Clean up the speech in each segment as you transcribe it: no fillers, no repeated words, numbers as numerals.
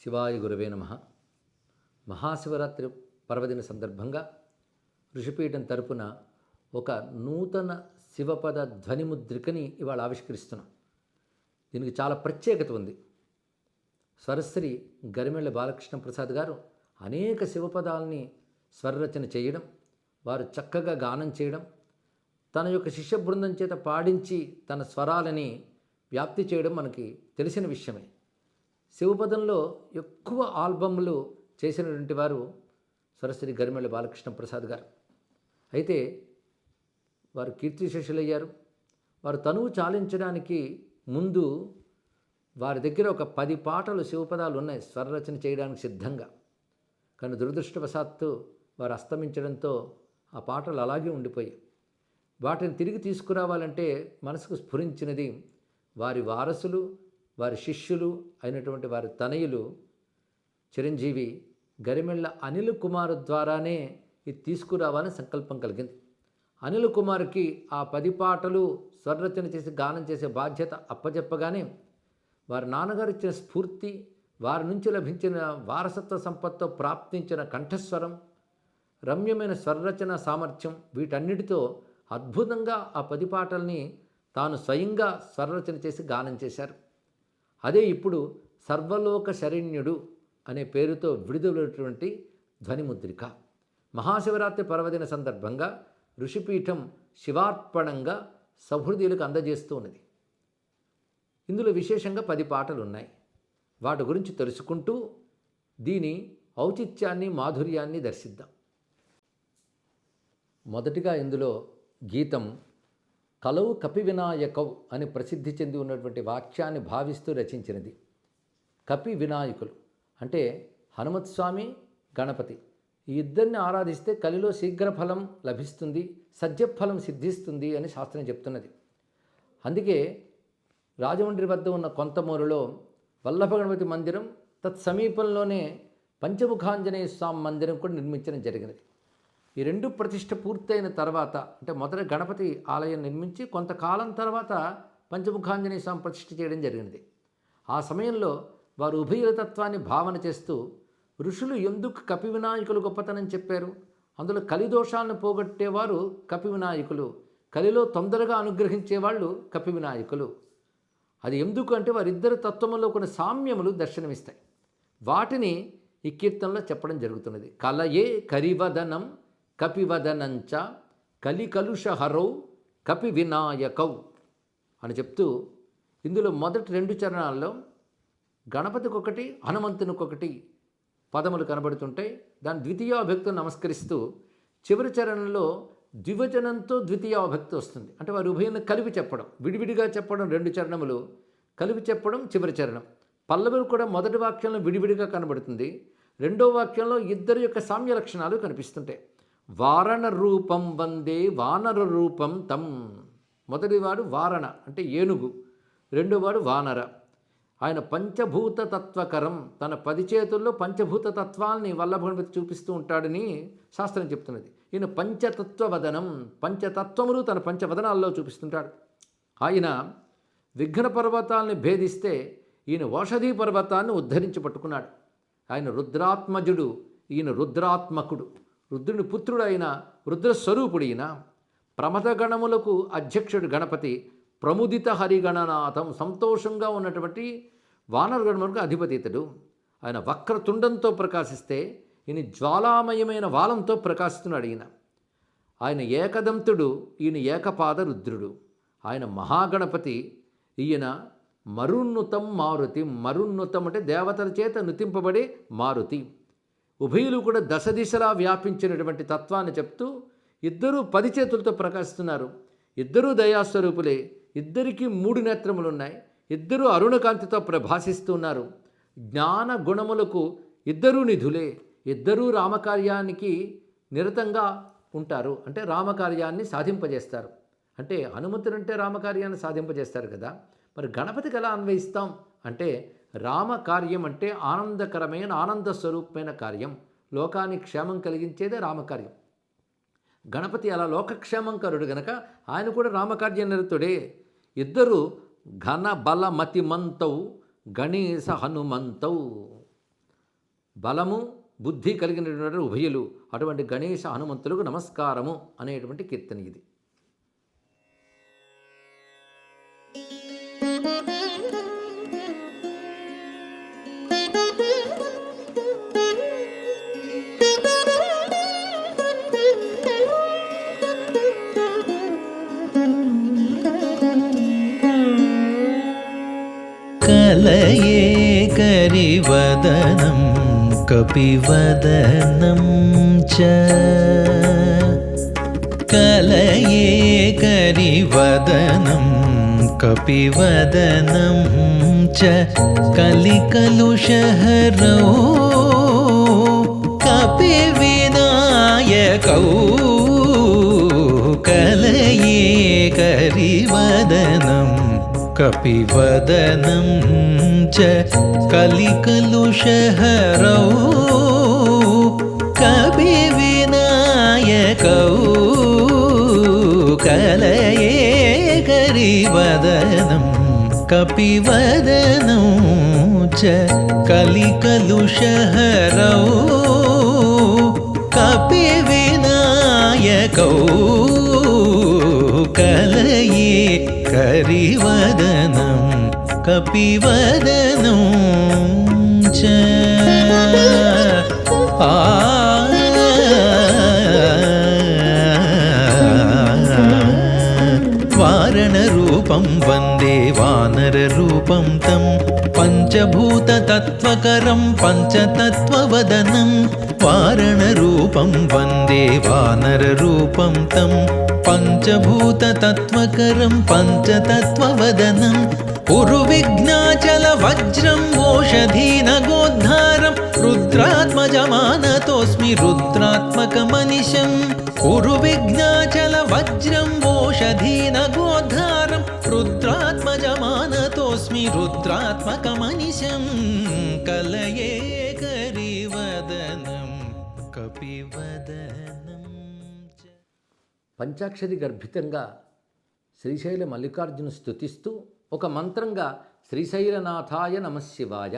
శివాయ గురవే నమః. మహాశివరాత్రి పర్వదిన సందర్భంగా ఋషిపీఠం తరపున ఒక నూతన శివపద ధ్వనిముద్రికని ఇవాళ ఆవిష్కరిస్తున్నాం. దీనికి చాలా ప్రత్యేకత ఉంది. స్వరశ్రీ గరిమెళ్ళ బాలకృష్ణ ప్రసాద్ గారు అనేక శివపదాలని స్వరరచన చేయడం, వారు చక్కగా గానం చేయడం, తన యొక్క శిష్య బృందం చేత పాడించి తన స్వరాలని వ్యాప్తి చేయడం మనకి తెలిసిన విషయమే. శివపదంలో ఎక్కువ ఆల్బమ్లు చేసినటువంటి వారు స్వరశ్రీ గరిమెళ్ళ బాలకృష్ణ ప్రసాద్ గారు. అయితే వారు కీర్తిశేషులయ్యారు. వారు తనువు చాలించడానికి ముందు వారి దగ్గర ఒక 10 పాటలు శివపదాలు ఉన్నాయి స్వరరచన చేయడానికి సిద్ధంగా. కానీ దురదృష్టవశాత్తు వారు అస్తమించడంతో ఆ పాటలు అలాగే ఉండిపోయాయి. వాటిని తిరిగి తీసుకురావాలంటే మనసుకు స్ఫురించినది వారి వారసులు, వారి శిష్యులు అయినటువంటి వారి తనయులు చిరంజీవి గరిమెళ్ళ అనిల్ కుమార్ ద్వారానే ఇది తీసుకురావాలని సంకల్పం కలిగింది. అనిల్ కుమార్కి ఆ 10 పాటలు స్వరరచన చేసి గానం చేసే బాధ్యత అప్పచెప్పగానే వారి నాన్నగారు ఇచ్చిన స్ఫూర్తి, వారి నుంచి లభించిన వారసత్వ సంపత్తో ప్రాప్తించిన కంఠస్వరం, రమ్యమైన స్వరరచన సామర్థ్యం, వీటన్నిటితో అద్భుతంగా ఆ 10 పాటల్ని తాను స్వయంగా స్వరరచన చేసి గానం చేశారు. అదే ఇప్పుడు సర్వలోక శరణ్యుడు అనే పేరుతో విడుదలైనటువంటి ధ్వనిముద్రిక. మహాశివరాత్రి పర్వదిన సందర్భంగా ఋషిపీఠం శివార్పణంగా సహృదయులకు అందజేస్తూ ఉన్నది. ఇందులో విశేషంగా 10 పాటలు ఉన్నాయి. వాటి గురించి తెలుసుకుంటూ దీని ఔచిత్యాన్ని, మాధుర్యాన్ని దర్శిద్దాం. మొదటిగా ఇందులో గీతం కలవు కపి వినాయకౌ అని ప్రసిద్ధి చెంది ఉన్నటువంటి వాక్యాన్ని భావిస్తూ రచించినది. కపి వినాయకులు అంటే హనుమత్ స్వామి, గణపతి ఈ ఇద్దరిని ఆరాధిస్తే కలిలో శీఘ్రఫలం లభిస్తుంది, సత్యఫలం సిద్ధిస్తుంది అని శాస్త్రం చెప్తున్నది. అందుకే రాజమండ్రి వద్ద ఉన్న కొంతమూరులో వల్లభ గణపతి మందిరం, తత్సమీపంలోనే పంచముఖాంజనేయ స్వామి మందిరం కూడా నిర్మించడం జరిగినది. ఈ 2 ప్రతిష్ఠ పూర్తయిన తర్వాత, అంటే మొదట గణపతి ఆలయం నిర్మించి కొంతకాలం తర్వాత పంచముఖాంజనేయ స్వామి ప్రతిష్ఠ చేయడం జరిగినది. ఆ సమయంలో వారు ఉభయుల తత్వాన్ని భావన చేస్తూ ఋషులు ఎందుకు కపి వినాయకులు గొప్పతనం చెప్పారు, అందులో కలిదోషాలను పోగొట్టేవారు కపి వినాయకులు, కలిలో తొందరగా అనుగ్రహించేవాళ్ళు కపి వినాయకులు. అది ఎందుకు అంటే వారిద్దరు తత్వములో కొన్ని సామ్యములు దర్శనమిస్తాయి. వాటిని ఈ కీర్తనలో చెప్పడం జరుగుతున్నది. కలయే కరివదనం కపివదనంచ కలికలుషహరౌ కపి వినాయకౌ అని చెప్తూ ఇందులో మొదటి 2 చరణాల్లో గణపతికి ఒకటి, హనుమంతునికొకటి పదములు కనబడుతుంటాయి. దాని ద్వితీయావిభక్తిని నమస్కరిస్తూ చివరి చరణంలో ద్వివచనంతో ద్వితీయావిభక్తి వస్తుంది. అంటే వారి ఉభయాన్ని కలిపి చెప్పడం, విడివిడిగా చెప్పడం 2 చరణములు, కలిపి చెప్పడం చివరి చరణం. పల్లవులు కూడా మొదటి వాక్యంలో విడివిడిగా కనబడుతుంది, రెండో వాక్యంలో ఇద్దరి యొక్క సామ్య లక్షణాలు కనిపిస్తుంటాయి. వారణ రూపం వందే వానర రూపం తం. మొదటివాడు వారణ అంటే ఏనుగు, రెండోవాడు వానర. ఆయన పంచభూత తత్వకరం, తన 10 చేతుల్లో పంచభూత తత్వాల్ని వల్లభగణపతి చూపిస్తూ ఉంటాడని శాస్త్రం చెప్తున్నది. ఈయన పంచతత్వవదనం, పంచతత్వములు తన పంచవదనాల్లో చూపిస్తుంటాడు. ఆయన విఘ్న పర్వతాలని భేదిస్తే ఈయన ఓషధీ పర్వతాన్ని ఉద్ధరించి పట్టుకున్నాడు. ఆయన రుద్రాత్మజుడు, ఈయన రుద్రాత్మకుడు, రుద్రుని పుత్రుడు అయిన రుద్రస్వరూపుడు. ఈయన ప్రమథగణములకు అధ్యక్షుడు గణపతి, ప్రముదిత హరిగణనాథం, సంతోషంగా ఉన్నటువంటి వానరగణములకు అధిపతి ఇతడు. ఆయన వక్రతుండంతో ప్రకాశిస్తే ఈయన జ్వాలామయమైన వాలంతో ప్రకాశిస్తున్నాడు. ఆయన ఏకదంతుడు, ఈయన ఏకపాద రుద్రుడు. ఆయన మహాగణపతి, ఈయన మరున్నుతం మారుతి. మరున్నుతం అంటే దేవతల చేత నుతింపబడే మారుతి. ఉభయులు కూడా దశ దిశలా వ్యాపించినటువంటి తత్వాన్ని చెప్తూ ఇద్దరూ 10 చేతులతో ప్రకాశిస్తున్నారు. ఇద్దరూ దయాస్వరూపులే, ఇద్దరికీ 3 నేత్రములు ఉన్నాయి, ఇద్దరూ అరుణకాంతితో ప్రభాసిస్తున్నారు. జ్ఞాన గుణములకు ఇద్దరూ నిధులే, ఇద్దరూ రామకార్యానికి నిరతంగా ఉంటారు. అంటే రామకార్యాన్ని సాధింపజేస్తారు. అంటే హనుమంతుడంటే రామకార్యాన్ని సాధింపజేస్తారు కదా, మరి గణపతికి ఎలా అన్వయిస్తాం అంటే రామకార్యం అంటే ఆనందకరమైన ఆనంద స్వరూపమైన కార్యం, లోకానికి క్షేమం కలిగించేదే రామకార్యం. గణపతి అలా లోకక్షేమంకరుడు గనక ఆయన కూడా రామకార్య నిరతుడే. ఇద్దరు ఘన బల మతిమంతౌ గణేశ హనుమంతౌ. బలము బుద్ధి కలిగినటువంటి ఉభయులు అటువంటి గణేశ హనుమంతులకు నమస్కారము అనేటువంటి కీర్తన ఇది. కలయే కరివదనం కపివదనం చ. కలయే కరివదనం కపివదనం చ. కలికలుషహరౌ కపివినాయకౌ. కలయే కరివదనం కపివదనం చ. కలికలుషహరౌ కపివినాయకౌ. కలయే కరివదనం కపివదనం చ. కలికలుషహరౌ కపివినాయకౌ. కలయే కరివదనం కపివదనం చ. వారణరూపం వందే వానరరూపం తం. పంచభూతతత్వకరం పంచతత్వవదనం. వారణరూపం వందే వానరరూపం తం. పంచభూతతత్వకరం పంచతత్వవదనం. ఉరువిఘ్నాచల వజ్రం ఓషధీనగోద్ధారం. రుద్రాత్మజమానతోస్మి రుద్రాత్మకమనిశం. ఉరువిఘ్నాచల వజ్రం ఓషధీనగోద్ధారం. రుద్రాత్మజమానతోస్మి రుద్రాత్మకమనిశం. కలయే కరివదనం కపివదనం. పంచాక్షరి గర్భితంగా శ్రీశైల మల్లికార్జును స్తుతిస్తూ ఒక మంత్రంగా శ్రీశైలనాథాయ నమశివాయ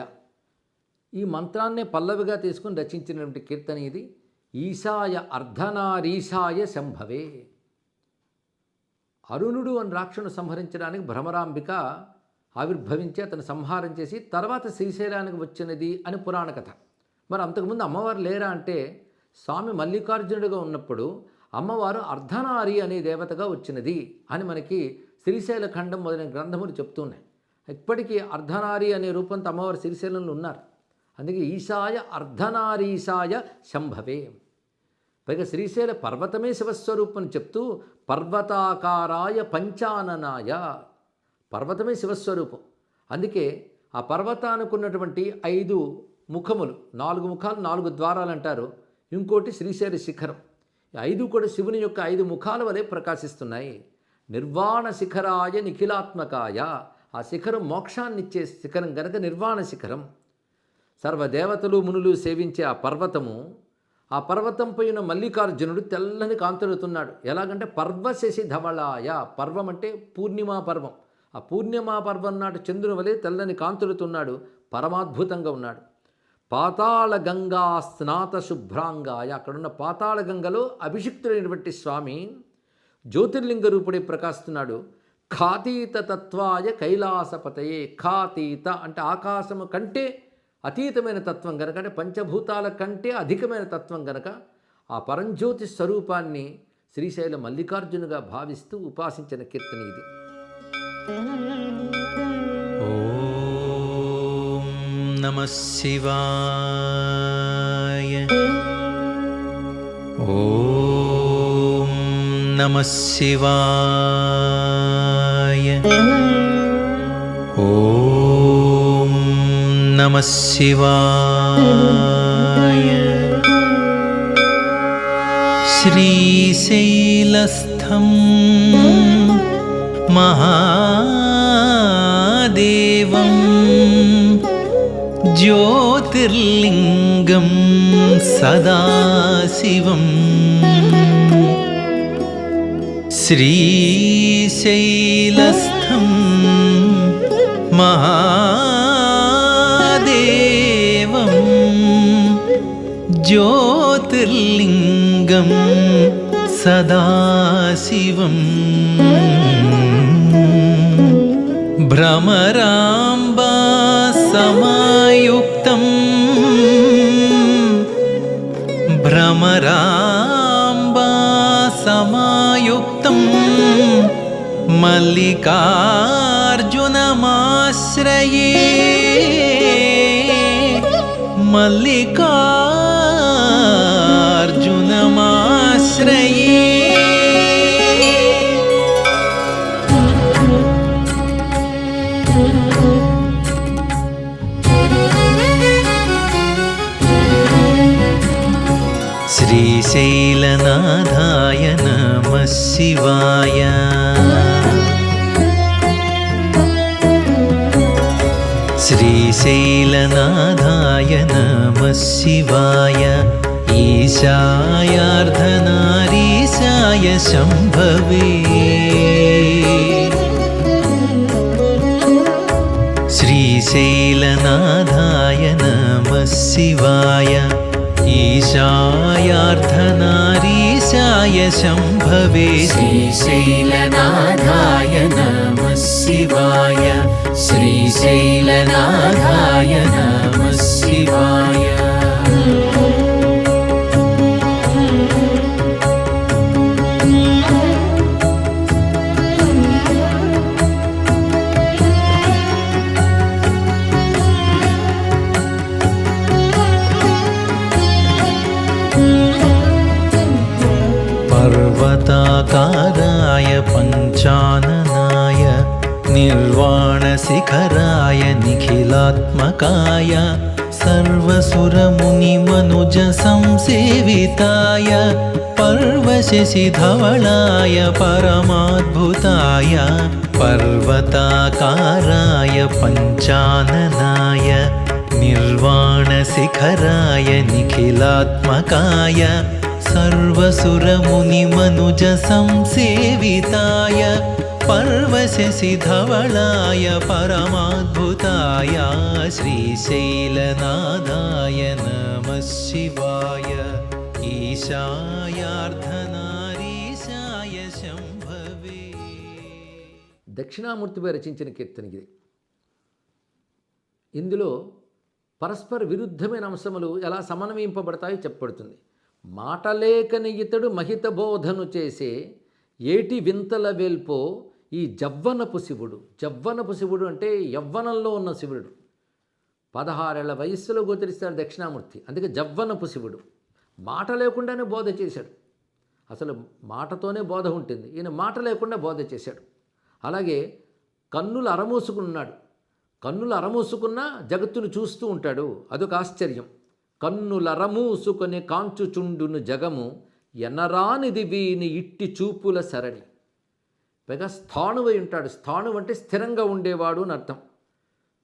ఈ మంత్రాన్నే పల్లవిగా తీసుకుని రచించినటువంటి కీర్తన ఇది. ఈశాయ అర్ధనారీశాయ శంభవే. అరుణుడు అని రాక్షను సంహరించడానికి భ్రమరాంబిక ఆవిర్భవించి అతను సంహారం చేసి తర్వాత శ్రీశైలానికి వచ్చినది అని పురాణ కథ. మరి అంతకుముందు అమ్మవారు లేరా అంటే స్వామి మల్లికార్జునుడిగా ఉన్నప్పుడు అమ్మవారు అర్ధనారి అనే దేవతగా వచ్చినది అని మనకి శ్రీశైల ఖండం మొదలైన గ్రంథములు చెప్తున్నాయి. ఇప్పటికీ అర్ధనారి అనే రూపంతో అమ్మవారు శ్రీశైలంలో ఉన్నారు. అందుకే ఈశాయ అర్ధనారీశాయ శంభవే. పైగా శ్రీశైల పర్వతమే శివస్వరూపం చెప్తూ పర్వతాకారాయ పంచాననాయ. పర్వతమే శివస్వరూపం. అందుకే ఆ పర్వతానికి ఉన్నటువంటి 5 ముఖములు, 4 ముఖాలు 4 ద్వారాలు అంటారు. ఇంకోటి శ్రీశైల శిఖరం. 5 కూడా శివుని యొక్క 5 ముఖాల వలె ప్రకాశిస్తున్నాయి. నిర్వాణ శిఖరాయ నిఖిలాత్మకాయ. ఆ శిఖరం మోక్షాన్నిచ్చే శిఖరం గనక నిర్వాణ శిఖరం. సర్వదేవతలు మునులు సేవించే ఆ పర్వతము, ఆ పర్వతంపై ఉన్న మల్లికార్జునుడు తెల్లని కాంతులుతున్నాడు. ఎలాగంటే పర్వశశి ధవళాయ. పర్వం అంటే పూర్ణిమా పర్వం. ఆ పూర్ణిమా పర్వం నాటి చంద్రుని వలె తెల్లని కాంతులుతున్నాడు. పరమాద్భుతంగా ఉన్నాడు. పాతాళ గంగా స్నాత శుభ్రాంగాయ. అక్కడున్న పాతాళ గంగలో అభిషిక్తుడైనటువంటి స్వామి జ్యోతిర్లింగ రూపుడే ప్రకాశిస్తున్నాడు. ఖాతీత తత్వాయ కైలాసపతయే. ఖాతీత అంటే ఆకాశము కంటే అతీతమైన తత్వం గనక, అంటే పంచభూతాల కంటే అధికమైన తత్వం గనక ఆ పరంజ్యోతి స్వరూపాన్ని శ్రీశైల మల్లికార్జునుగా భావిస్తూ ఉపాసించిన కీర్తన ఇది. ఓం నమః శివాయ. ఓం నమః శివాయ. ఓం నమః శివాయ. శ్రీశైలస్థం మహాదేవం జ్యోతిర్లింగం సదాశివం. శ్రీశైలస్థం महादेवं ज्योतिर्लिङ्गं सदाशिवं भ्रमराम्बा समायुक्तं मल्लिकार्जुनमाश्रये मल्लिकार्जुनमाश्रये श्रीशैलनाथाय नमः शिवाय श्रीशैलनाथाय नमः शिवाय ईशायार्धनारीशाय शम्भवे श्रीशैलनाथाय नमः शिवाय ईशायार्धनारीशाय शम्भवे श्रीशैलनाथाय नमः शिवाय श्रीशैलनाथाय नमः शिवाय पर्वताकाराय पञ्चाननाय निर्वाणशिखराय निखिलात्मकाय सर्वसुरमुनिमनुजसंसेविताय पर्वशशिधवलाय परमाद्भुताय पर्वताकाराय पञ्चाननाय निर्वाणशिखराय निखिलात्मकाय सर्वसुरमुनिमनुजसंसेविताय पर्वशशिधवलाय परमाद्भुताय श्रीशैलनाथाय नमः शिवाय ఈశాయార్ధనారీశాయ శంభవే. దక్షిణామూర్తిపై రచించిన కీర్తన ఇది. ఇందులో పరస్పర విరుద్ధమైన అంశములు ఎలా సమన్వయింపబడతాయో చెప్పబడుతుంది. మాటలేకని ఇతడు మహిత బోధను చేసే ఏటి వింతల వేల్పో ఈ జవ్వనపు శివుడు. జవ్వనపు శివుడు అంటే యవ్వనంలో ఉన్న శివుడు. 16 ఏళ్ల వయస్సులో గోచరిస్తాడు దక్షిణామూర్తి. అందుకే జవ్వనపు శివుడు. మాట లేకుండానే బోధ చేశాడు. అసలు మాటతోనే బోధ ఉంటుంది, ఈయన మాట లేకుండా బోధ చేశాడు. అలాగే కన్నులు అరమూసుకున్నాడు. కన్నులు అరమూసుకున్నా జగత్తును చూస్తూ ఉంటాడు, అదొక ఆశ్చర్యం. కన్నులరమూసుకొని కాంచుచుండును జగము ఎనరానిది వీని ఇట్టి చూపుల సరణి. పైగా స్థాణువై ఉంటాడు. స్థాణువు అంటే స్థిరంగా ఉండేవాడు అని అర్థం.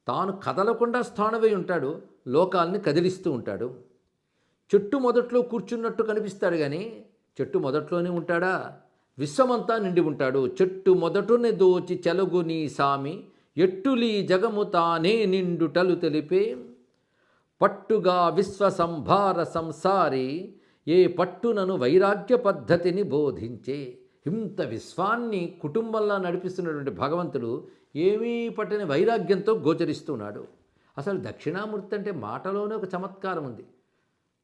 తాను కదలకుండా స్థాణువై ఉంటాడు, లోకాల్ని కదిలిస్తూ ఉంటాడు. చెట్టు మొదట్లో కూర్చున్నట్టు కనిపిస్తాడు, కానీ చెట్టు మొదట్లోనే ఉంటాడా? విశ్వమంతా నిండి ఉంటాడు. చెట్టు మొదటునే దోచి చెలుగు నీ సామి ఎట్టులీ జగము తానే నిండుటలు తెలిపే పట్టుగా విశ్వ సంభార సంసారి ఏ పట్టునను వైరాగ్య పద్ధతిని బోధించే. ఇంత విశ్వాన్ని కుటుంబంలో నడిపిస్తున్నటువంటి భగవంతుడు ఏమీ పట్టని వైరాగ్యంతో గోచరిస్తున్నాడు. అసలు దక్షిణామూర్తి అంటే మాటలోనే ఒక చమత్కారం ఉంది.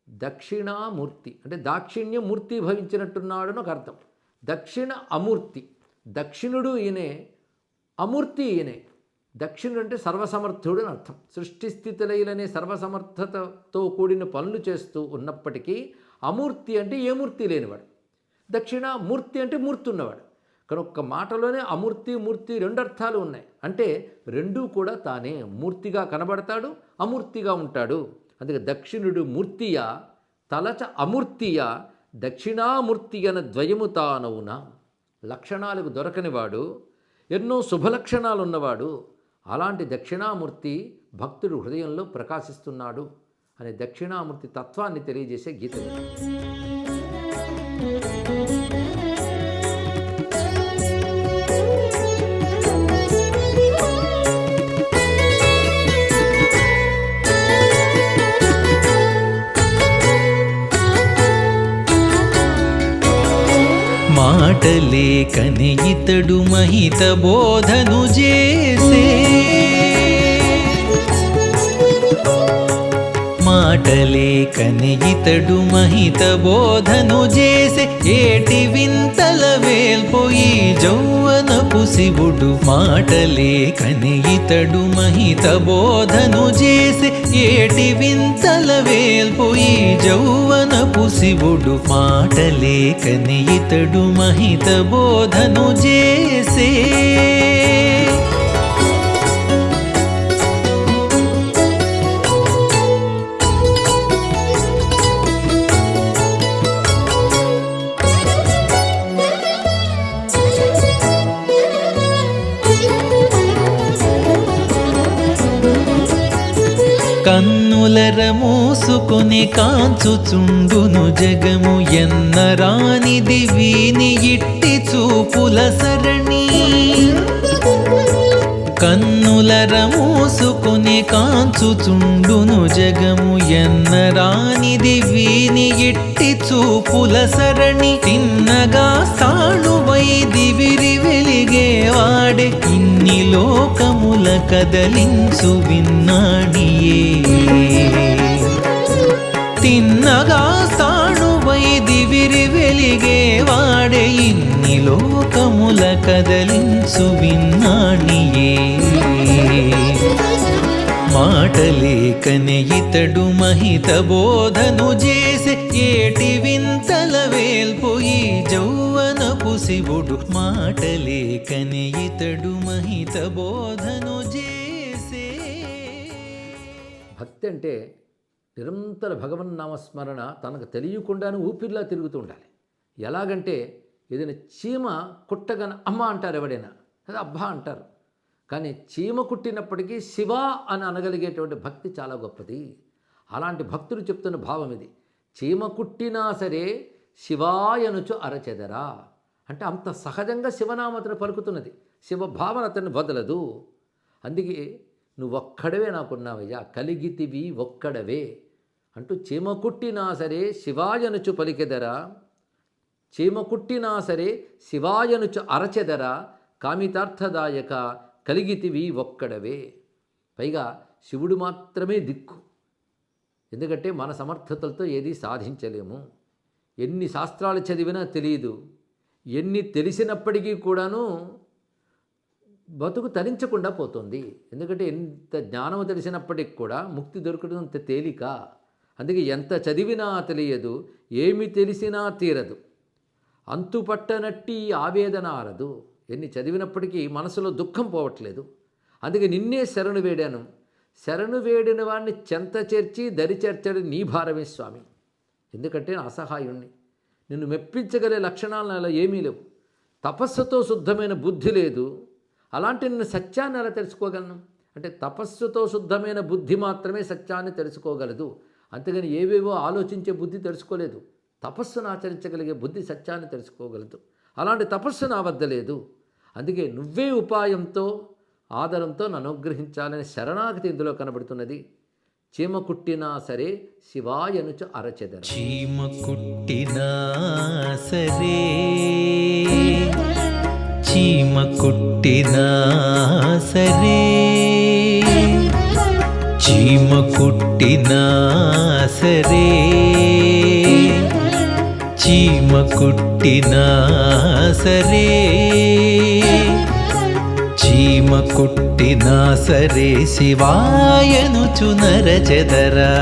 దక్షిణామూర్తి అంటే దాక్షిణ్యం మూర్తి భవించినట్టున్నాడు అని ఒక అర్థం. దక్షిణ అమూర్తి, దక్షిణుడు ఈయనే, అమూర్తి ఈయనే. దక్షిణుడు అంటే సర్వసమర్థుడు అని అర్థం. సృష్టి స్థితిలైలనే సర్వసమర్థతతో కూడిన పనులు చేస్తూ ఉన్నప్పటికీ అమూర్తి అంటే ఏ మూర్తి లేనివాడు. దక్షిణామూర్తి అంటే మూర్తి ఉన్నవాడు. కానీ ఒక్క మాటలోనే అమూర్తి మూర్తి రెండు అర్థాలు ఉన్నాయి. అంటే రెండూ కూడా తానే మూర్తిగా కనబడతాడు, అమూర్తిగా ఉంటాడు. అందుకే దక్షిణుడు మూర్తియా తలచ అమూర్తియా దక్షిణామూర్తి అన ద్వయము తానవునా. లక్షణాలకు దొరకనివాడు, ఎన్నో శుభలక్షణాలు ఉన్నవాడు. అలాంటి దక్షిణామూర్తి భక్తుడు హృదయంలో ప్రకాశిస్తున్నాడు అనే దక్షిణామూర్తి తత్వాన్ని తెలియజేసే గీతం. మాటలేకని ఇతడు మహిత బోధను చేసే మాటలేకని ఇతడు మహిత బోధను చేసే ఏటి వింతల వేల్పోయి జౌవనపు శివుడు మాటలేకని ఇతడు మహిత బోధను చేసే ఏటి వింతల వేల్పోయి జౌవనపు శివుడు మాటలేకని ఇతడు మహిత బోధను చేసే కన్నులర మూసుకొని కాంచుచుండును జగము ఎన్నరానిది వీని ఇట్టి చూపుల సరణి కన్నులర మూసుకొని కాంచుచుండును జగము ఎన్నరానిది వీని ఇట్టి చూపుల సరణి తిన్నగా స్థాణువై దివిరి వెలిగేవాడే ఇన్ని లోకముల కదలించు విన్నాడియే తిన్నగా స్థాణువై దివిరి వెలిగేవాడే ఇన్ని లోకముల కదలించు విన్నాడియే మాటలేకనే ఇతడు మహిత బోధను చేసే ఏటి వింతల వేల్పోయి జౌవనపు శివుడు మాటలేకనే ఇతడు మహిత బోధను చేసే. భక్తి అంటే నిరంతర భగవన్నామస్మరణ తనకు తెలియకుండానే ఊపిరిలా తిరుగుతూ ఉండాలి. ఎలాగంటే ఏదైనా చీమ కుట్టగానే అమ్మ అంటారు ఎవడైనా, అది అబ్బా అంటారు. కానీ చీమ కుట్టినప్పటికీ శివ అని అనగలిగేటువంటి భక్తి చాలా గొప్పది. అలాంటి భక్తులు చెప్తున్న భావం ఇది. చీమ కుట్టినా సరే శివాయనుచు అరచెదరా అంటే అంత సహజంగా శివనామతను పలుకుతున్నది. శివభావన అతన్ని వదలదు. అందుకే నువ్వొక్కడవే నాకున్నావయ్యా, కలిగితివి ఒక్కడవే అంటూ చీమ కుట్టినా సరే శివాయనుచు పలికెదరా, చీమ కుట్టినా సరే శివాయనుచు అరచెదరా, కామితార్థదాయక కలిగితివి ఒక్కడవే. పైగా శివుడు మాత్రమే దిక్కు. ఎందుకంటే మన సమర్థతలతో ఏది సాధించలేము. ఎన్ని శాస్త్రాలు చదివినా తెలియదు. ఎన్ని తెలిసినప్పటికీ కూడాను బతుకు తరించకుండా పోతుంది. ఎందుకంటే ఎంత జ్ఞానము తెలిసినప్పటికి కూడా ముక్తి దొరకడం అంత తేలిక. అందుకే ఎంత చదివినా తెలియదు, ఏమి తెలిసినా తీరదు, అంతుపట్టనట్టి ఆవేదన ఆరదు. ఎన్ని చదివినప్పటికీ మనసులో దుఃఖం పోవట్లేదు. అందుకే నిన్నే శరణు వేడాను, శరణు వేడిన వాడిని చెంత చేర్చి దరి చేర్చడు నీ భారమే స్వామి. ఎందుకంటే నా అసహాయుణ్ణి, నిన్ను మెప్పించగలే లక్షణాలు నాలో ఏమీ లేవు. తపస్సుతో శుద్ధమైన బుద్ధి లేదు. అలాంటి నిన్ను సత్యాన్ని ఎలా తెలుసుకోగలను అంటే తపస్సుతో శుద్ధమైన బుద్ధి మాత్రమే సత్యాన్ని తెలుసుకోగలదు. అంతేగాని ఏవేవో ఆలోచించే బుద్ధి తెలుసుకోలేదు. తపస్సును ఆచరించగలిగే బుద్ధి సత్యాన్ని తెలుసుకోగలదు. అలాంటి తపస్సు నా వద్ద లేదు. అందుకే నువ్వే ఉపాయంతో ఆదరంతో నన్ను అనుగ్రహించాలని శరణాగతి ఇందులో కనబడుతున్నది. చీమ కుట్టినా సరే శివాయనుచు అరచెదర. చీమ కుట్టినా సరే, చీమ కుట్టినా సరే, చీమ కుట్టినా సరే, చీమ కుట్టినా సరే, చీమ కుట్టినా సరే శివాయనుచు నరచెదరా.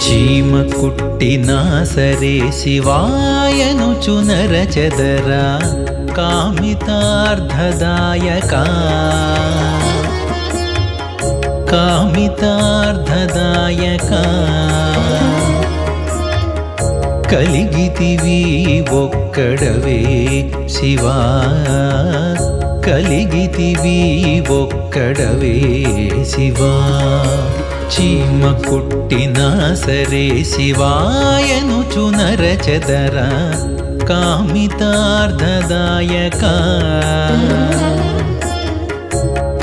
చీమ కుట్టినా సరే శివాయనుచు నరచెదరా, కామితార్థదాయకా కామితార్థదాయకా కలిగితివి ఒక్కడవే శివా, కలిగితివి ఒక్కడవే శివా. చీమ కుట్టినా సరే శివాయనుచు నరచెదరా, కామితార్థదాయకా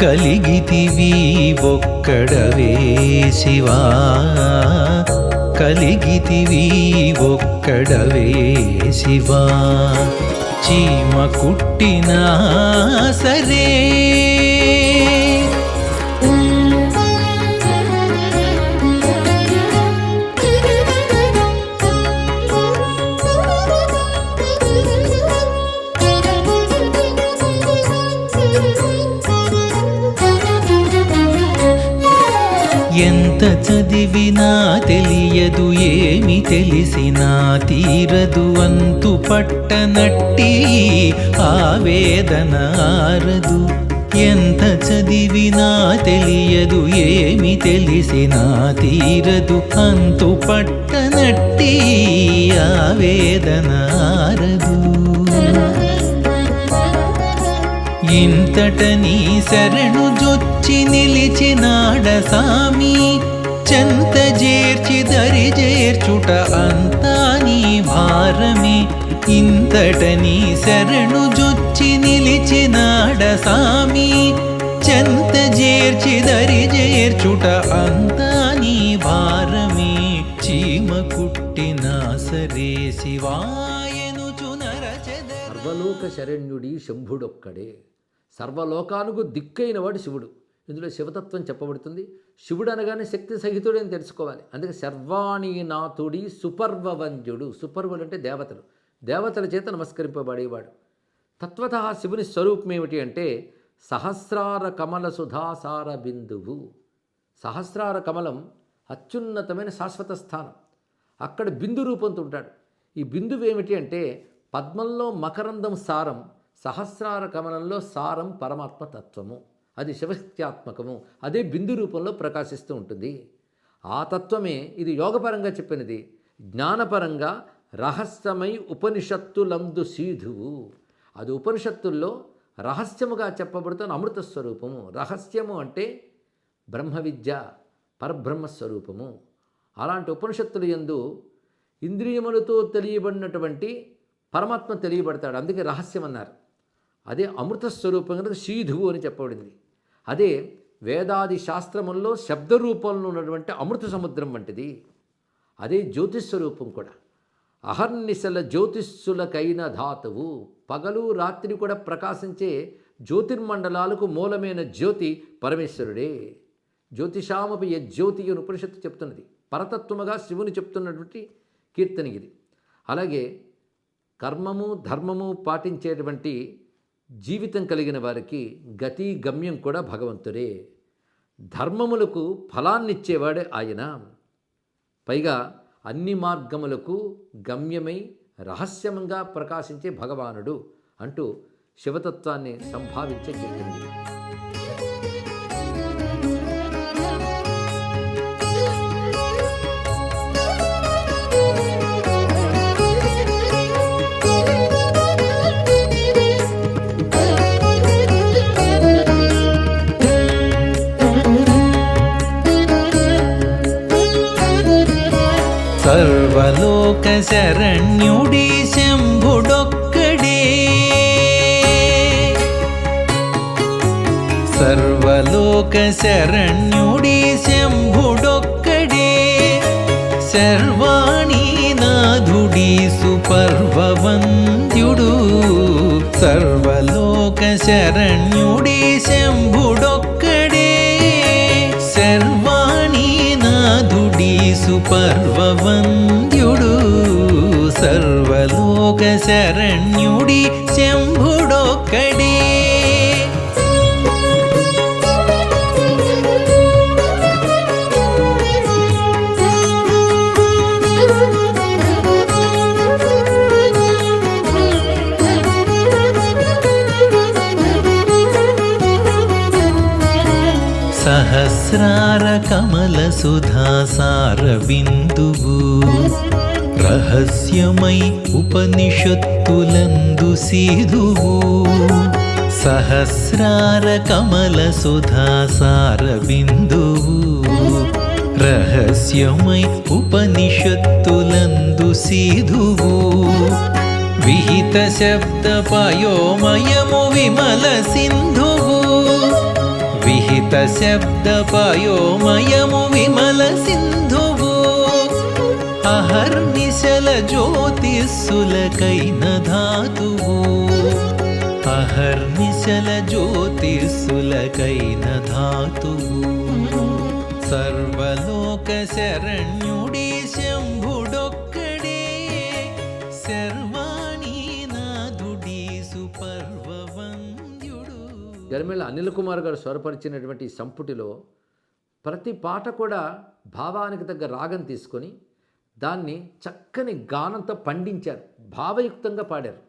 కలిగితివి ఒక్కడవే శివా కలిగితివి ఒక్కడవే శివా చీమ కుట్టినా సరే ఎంత చదివినా తెలియదు ఏమి తెలిసినా తీరదు అంతు పట్టనట్టి ఆవేదన ఆరదు ఎంత చదివినా తెలియదు ఏమి తెలిసినా తీరదు అంతు పట్టనట్టి ఆవేదన ఆరదు ఇంతట నీ శరణు జొచ్చి నిలిచినాడ సామి చెంత చేర్చి దరి చేర్చుట అంతా నీ భారమే ఇంతట నీ శరణు జొచ్చి నిలిచినాడ సామి చెంత చేర్చి దరి చేర్చుట అంతా నీ భారమే చీమ కుట్టినా సరే శివాయనుచు నరచెదరు సర్వలోక శరణ్యుడి శంభుడొక్కడే సర్వలోకానుకు దిక్కైన వాడు శివుడు. ఇందులో శివతత్వం చెప్పబడుతుంది. శివుడు అనగానే శక్తి సహితుడు అని తెలుసుకోవాలి. అందుకే సర్వాణీనాథుడి సుపర్వవంద్యుడు. సుపర్వులు అంటే దేవతలు, దేవతల చేత నమస్కరింపబడేవాడు. తత్వత శివుని స్వరూపం ఏమిటి అంటే సహస్రార కమల సుధాసార బిందువు. సహస్రార కమలం అత్యున్నతమైన శాశ్వత స్థానం. అక్కడ బిందు రూపంతో ఉంటాడు. ఈ బిందువు ఏమిటి అంటే పద్మంలో మకరందం సారం, సహస్రార కమలంలో సారం పరమాత్మ తత్వము. అది శివశక్త్యాత్మకము. అదే బిందు రూపంలో ప్రకాశిస్తూ ఉంటుంది. ఆ తత్వమే ఇది యోగపరంగా చెప్పినది. జ్ఞానపరంగా రహస్యమై ఉపనిషత్తులందు సీధువు. అది ఉపనిషత్తుల్లో రహస్యముగా చెప్పబడుతున్న అమృత స్వరూపము. రహస్యము అంటే బ్రహ్మ విద్య, పరబ్రహ్మస్వరూపము. అలాంటి ఉపనిషత్తులు యందు ఇంద్రియములతో తెలియబడినటువంటి పరమాత్మ తెలియబడతాడు. అందుకే రహస్యం అన్నారు. అదే అమృత స్వరూపం కనుక సీధువు అని చెప్పబడింది. అదే వేదాది శాస్త్రముల్లో శబ్దరూపంలో ఉన్నటువంటి అమృత సముద్రం వంటిది. అదే జ్యోతిస్వరూపం కూడా. అహర్నిశల జ్యోతిస్సులకైన ధాతువు. పగలు రాత్రి కూడా ప్రకాశించే జ్యోతిర్మండలాలకు మూలమైన జ్యోతి పరమేశ్వరుడే. జ్యోతిషామపి యజ్యోతి అని ఉపనిషత్తు చెప్తున్నది. పరతత్వముగా శివుని చెప్తున్నటువంటి కీర్తన ఇది. అలాగే కర్మము ధర్మము పాటించేటువంటి జీవితం కలిగిన వారికి గతి గమ్యం కూడా భగవంతుడే. ధర్మములకు ఫలాన్నిచ్చేవాడే ఆయన. పైగా అన్ని మార్గములకు గమ్యమై రహస్యంగా ప్రకాశించే భగవానుడు అంటూ శివతత్వాన్ని సంభావించే కీర్తన. సర్వలోక శరణ్యుడి శంభుడొక్కడే సర్వలోక శరణ్యుడి శంభుడొక్కడే శర్వాణీనాథుడి సుపర్వవంద్యుడు సర్వలోక శరణ్యుడి శంభుడొక్కడే శర్వాణీనాథుడి సుపర్వవంద్యుడు సర్వలోక శరణ్యుడి శంభుడొక్కడే సహస్రార కమల సుధాసార బిందువు రహస్యమై ఉపనిషత్తులందు సీధువు సహస్రార కమల సుధాసార బిందువు రహస్యమై ఉపనిషత్తులందు సీధువు విహిత శబ్ద పయోమయము విమల సింధువు వేదశబ్దపయోమయము విమల సింధువు అహర్నిశల జ్యోతిస్సులకైన ధాతువు అహర్నిశల జ్యోతిస్సులకైన ధాతువు సర్వలోక శరణ్యుడి శంభుడొక్కడే శర్వాణీనాథుడి సుపర్వవంద్యుడు. గరిమెళ్ళ అనిల్ కుమార్ గారు స్వరపరిచినటువంటి ఈ సంపుటిలో ప్రతి పాట కూడా భావానికి తగ్గ రాగం తీసుకొని దాన్ని చక్కని గానంతో పండించారు, భావయుక్తంగా పాడారు.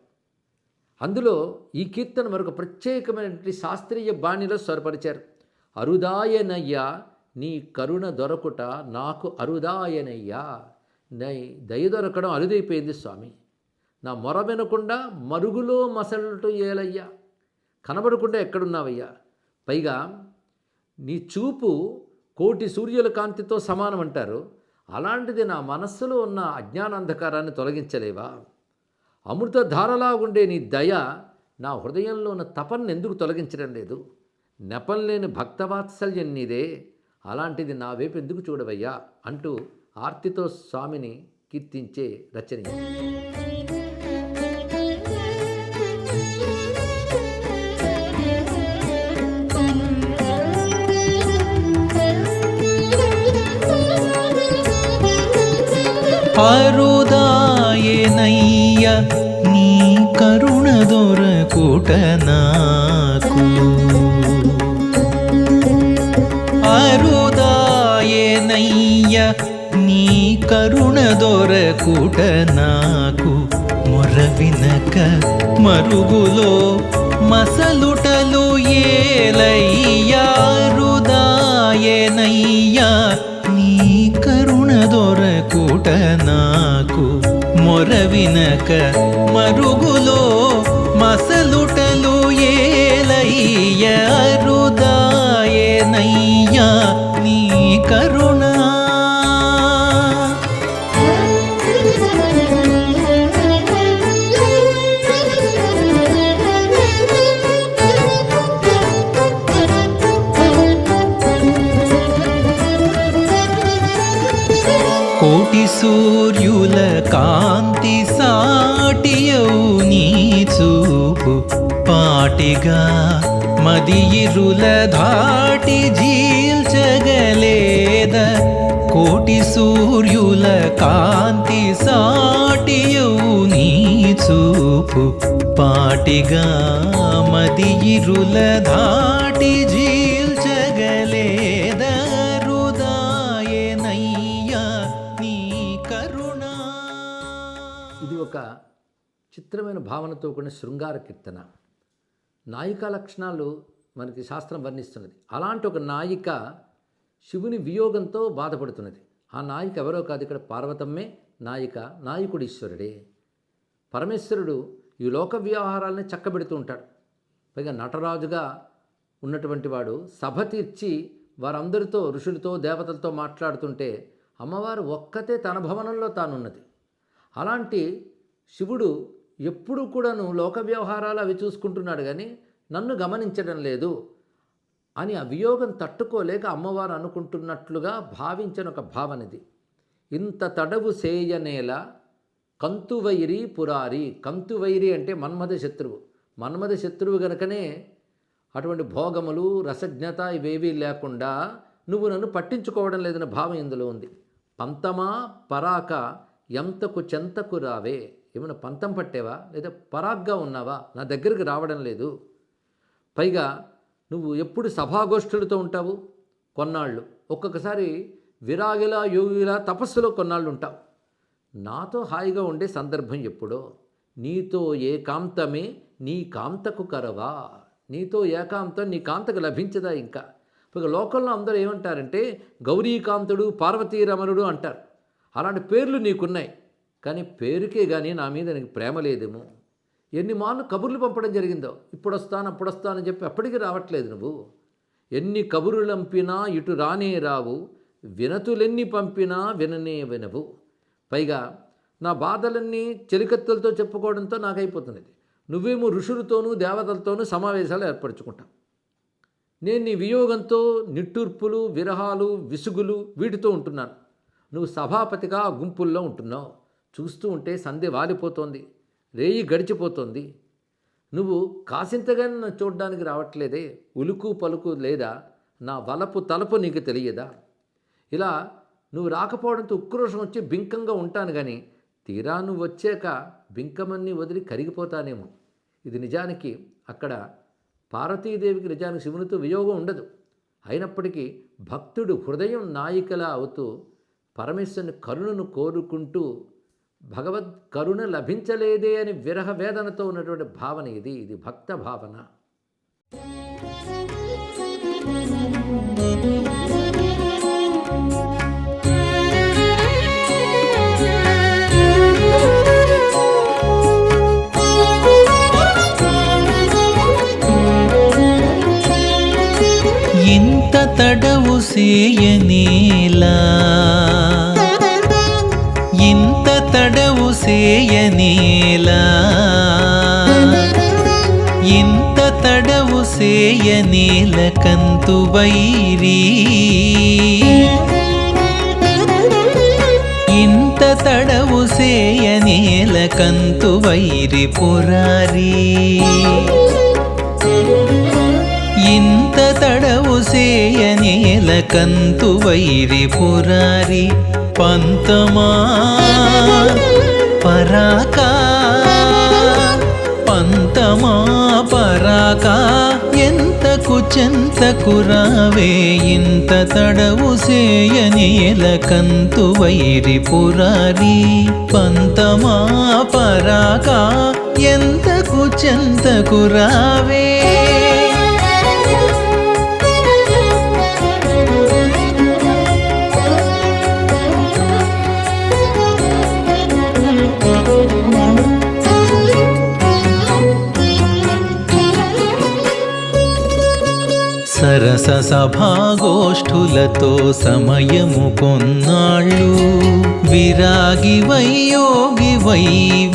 అందులో ఈ కీర్తన మరొక ప్రత్యేకమైనటువంటి శాస్త్రీయ బాణిలో స్వరపరిచారు. అరుదాయనయ్యా నీ కరుణ దొరకుట నాకు అరుదాయనయ్యా. దయ దొరకడం అరుదైపోయింది స్వామి. నా మొర వినకుండా మరుగులో మసలటు ఏలయ్యా, కనబడకుండా ఎక్కడున్నావయ్యా. పైగా నీ చూపు కోటి సూర్యుల కాంతితో సమానం అంటారు. అలాంటిది నా మనస్సులో ఉన్న అజ్ఞానాంధకారాన్ని తొలగించలేవా? అమృతధారలా ఉండే నీ దయ నా హృదయంలో ఉన్న తపన్ను ఎందుకు తొలగించడం లేదు? నెపం లేని భక్తవాత్సల్యం నీదే, అలాంటిది నా వైపు ఎందుకు చూడవయ్యా అంటూ ఆర్తితో స్వామిని కీర్తించే రచన. అరుదాయనయ్య నీ కరుణ దొరకుట నాకు అరుదాయనయ్య నీ కరుణ దొరకుట నాకు మొర వినక మరుగులో మసలుటలు ఏలయ్యా అరుదాయనయ్యా నీ కరుణ దొరకుట నాకు మొర వినక మరుగులో మసలుటలు ఏలయ్య అరుదాయనయ్యా నీ కరుణ. కోటి సూర్యుల కాంతి సాటియవు నీ చూపు పాటిగా మదియిరుల ధాటి జీల్చగలేద కోటి సూర్యుల కాంతి సాటియవు నీ చూపు పాటిగా మదియిరుల ధాటి జీల్చగలేద ఇది ఒక చిత్రమైన భావనతో కూడిన శృంగార కీర్తన. నాయికా లక్షణాలు మనకి శాస్త్రం వర్ణిస్తున్నది. అలాంటి ఒక నాయిక శివుని వియోగంతో బాధపడుతున్నది. ఆ నాయిక ఎవరో కాదు, ఇక్కడ పార్వతమ్మే నాయిక, నాయకుడు ఈశ్వరుడే. పరమేశ్వరుడు ఈ లోక వ్యవహారాలని చక్కబెడుతూ ఉంటాడు. పైగా నటరాజుగా ఉన్నటువంటి వాడు సభ తీర్చి వారందరితో ఋషులతో దేవతలతో మాట్లాడుతుంటే అమ్మవారు ఒక్కతే తన భవనంలో తానున్నది. అలాంటి శివుడు ఎప్పుడు కూడాను లోక వ్యవహారాలు అవి చూసుకుంటున్నాడు, కానీ నన్ను గమనించడం లేదు అని ఆ వియోగం తట్టుకోలేక అమ్మవారు అనుకుంటున్నట్లుగా భావించిన ఒక భావనది. ఇంత తడవు సేయనేల కంతువైరి పురారి. కంతువైరి అంటే మన్మథ శత్రువు. మన్మథ శత్రువు గనుకనే అటువంటి భోగములు రసజ్ఞత ఇవేవీ లేకుండా నువ్వు నన్ను పట్టించుకోవడం లేదన్న భావం ఇందులో ఉంది. పంతమా పరాక ఎంతకు చెంతకు రావే. ఏమైనా పంతం పట్టేవా లేదా పరాగ్గా ఉన్నావా? నా దగ్గరికి రావడం లేదు. పైగా నువ్వు ఎప్పుడు సభాగోష్ఠులతో ఉంటావు కొన్నాళ్ళు, ఒక్కొక్కసారి విరాగిలా యోగిలా తపస్సులో కొన్నాళ్ళు ఉంటావు. నాతో హాయిగా ఉండే సందర్భం ఎప్పుడో. నీతో ఏకాంతమే నీ కాంతకు కరవా. నీతో ఏకాంతం నీ కాంతకు లభించదా? ఇంకా ఇక లోకంలో అందరూ ఏమంటారంటే గౌరీకాంతుడు పార్వతీరమణుడు అంటారు. అలాంటి పేర్లు నీకున్నాయి, కానీ పేరుకే కానీ నా మీద నీకు ప్రేమ లేదేమో. ఎన్ని మార్లు కబుర్లు పంపడం జరిగిందో, ఇప్పుడు వస్తాను అప్పుడు వస్తానని చెప్పి అప్పటికి రావట్లేదు నువ్వు. ఎన్ని కబురులంపినా ఇటు రానే రావు, వినతులెన్ని పంపినా విననే వినవు. పైగా నా బాధలన్నీ చెలికత్తెలతో చెప్పుకోవడంతో నాకు అయిపోతున్నది. నువ్వేమో ఋషులతోనూ దేవతలతోనూ సమావేశాలు ఏర్పరచుకుంటావు. నేను నీ వియోగంతో నిట్టూర్పులు, విరహాలు, విసుగులు వీటితో ఉంటున్నాను. నువ్వు సభాపతిగా ఆ గుంపుల్లో ఉంటున్నావు. చూస్తూ ఉంటే సంధ్య వాలిపోతోంది, రేయి గడిచిపోతోంది. నువ్వు కాసింతగా నన్ను చూడ్డానికి రావట్లేదే, ఉలుకు పలుకు లేదా, నా వలపు తలపు నీకు తెలియదా? ఇలా నువ్వు రాకపోవడంతో ఉక్రోషం వచ్చి బింకంగా ఉంటాను, కానీ తీరా నువ్వు వచ్చాక బింకమన్నీ వదిలి కరిగిపోతానేమో. ఇది నిజానికి అక్కడ పార్వతీదేవికి నిజానికి శివునితో వియోగం ఉండదు. అయినప్పటికీ భక్తుడు హృదయం నాయికలా అవుతూ పరమేశ్వరుని కరుణను కోరుకుంటూ భగవద్ కరుణ లభించలేదే అని విరహ వేదనతో ఉన్నటువంటి భావన ఇది భక్త భావన. ఇంత తడవు సేయనేలా, ఇంత తడవు సేయనేలా, ఇంత తడవు సేయనేల కంతు వైరీ, ఇంత తడవు సేయనేల కంతు వైరి పురారీ, ఇంత తడవు సేయనేల కంతు వైరి పురారి పంతమా పరాకా, పంతమా పరాకా ఎంతకు చెంతకు రావే, ఇంత తడవు సేయనేల కంతు వైరి పురారి పంతమా పరాకా ఎంతకు చెంతకు రావే. సరస సభాగోష్ఠులతో సమయము కొన్నాళ్ళు, విరాగి వయోగి వై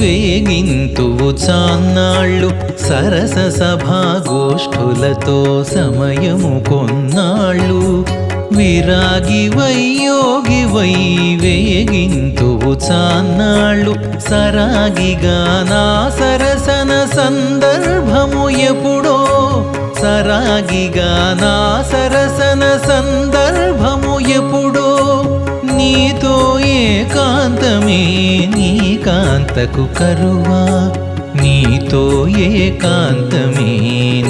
వేగింతువు చాన్నాళ్ళు. సరస సభాగోష్ఠులతో సమయము కొన్నాళ్ళు, విరాగి వయోగి వై వేగింతువు చాన్నాళ్ళు. సరాగిగా నా సరసన సందర్భము ఎప్పుడో, సరాగిగా నా సరసన సందర్భము ఎప్పుడో, నీతో ఏకాంతమే నీ కాంతకు కరువా, నీతో ఏకాంతమే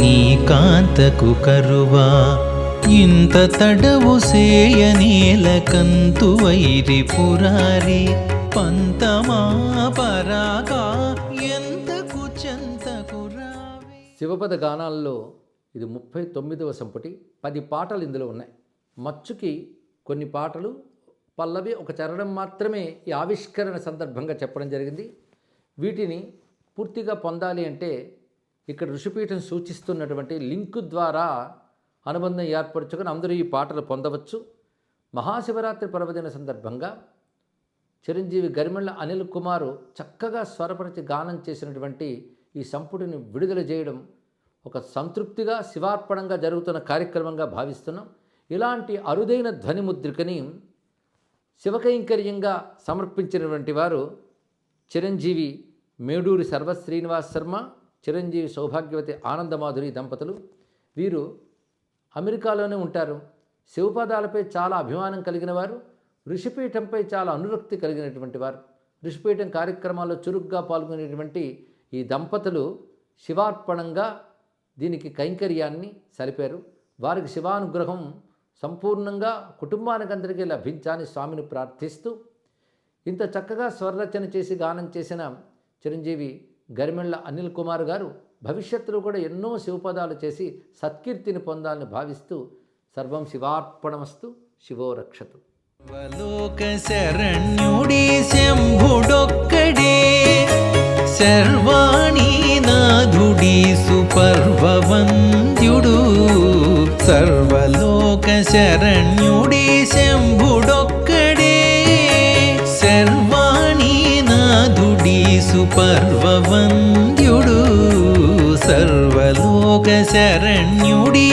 నీ కాంతకు కరువా. ఇంత తడవు సేయనేల కంతు వైరి పురారి పంతమా పరాగా ఎంతకు చెంతకు రావే. శివపద గానాల్లో ఇది 39వ సంపుటి. 10 పాటలు ఇందులో ఉన్నాయి. మచ్చుకి కొన్ని పాటలు పల్లవి, ఒక చరణం మాత్రమే ఈ ఆవిష్కరణ సందర్భంగా చెప్పడం జరిగింది. వీటిని పూర్తిగా పొందాలి అంటే ఇక్కడ ఋషిపీఠం సూచిస్తున్నటువంటి లింకు ద్వారా అనుబంధం ఏర్పరచుకొని అందరూ ఈ పాటలు పొందవచ్చు. మహాశివరాత్రి పర్వదిన సందర్భంగా చిరంజీవి గరిమెళ్ళ అనిల్ కుమారు చక్కగా స్వరపరిచి గానం చేసినటువంటి ఈ సంపుటిని విడుదల చేయడం ఒక సంతృప్తిగా శివార్పణంగా జరుగుతున్న కార్యక్రమంగా భావిస్తున్నాం. ఇలాంటి అరుదైన ధ్వనిముద్రికని శివకైంకర్యంగా సమర్పించినటువంటి వారు చిరంజీవి మేడూరి సర్వశ్రీనివాస్ శర్మ, చిరంజీవి సౌభాగ్యవతి ఆనందమాధురి దంపతులు. వీరు అమెరికాలోనే ఉంటారు. శివపదాలపై చాలా అభిమానం కలిగిన వారు, ఋషిపీఠంపై చాలా అనురక్తి కలిగినటువంటి వారు. ఋషిపీఠం కార్యక్రమాల్లో చురుగ్గా పాల్గొనేటువంటి ఈ దంపతులు శివార్పణంగా దీనికి కైంకర్యాన్ని సలిపారు. వారికి శివానుగ్రహం సంపూర్ణంగా కుటుంబానికి అందరికీ లభించాలని స్వామిని ప్రార్థిస్తూ, ఇంత చక్కగా స్వరరచన చేసి గానం చేసిన చిరంజీవి గరిమెళ్ళ అనిల్ కుమార్ గారు భవిష్యత్తులో కూడా ఎన్నో శివపదాలు చేసి సత్కీర్తిని పొందాలని భావిస్తూ సర్వం శివార్పణమస్తు. శివో రక్షతు. సర్వలోక శరణ్యుడి శంభుడొక్కడే, శర్వాణి నాథుడి సుపర్వవంద్యుడు. సర్వలోక శరణ్యుడి శంభుడొక్కడే, శర్వాణి నాథుడి సుపర్వవంద్యుడు. సర్వలోక శరణ్యుడి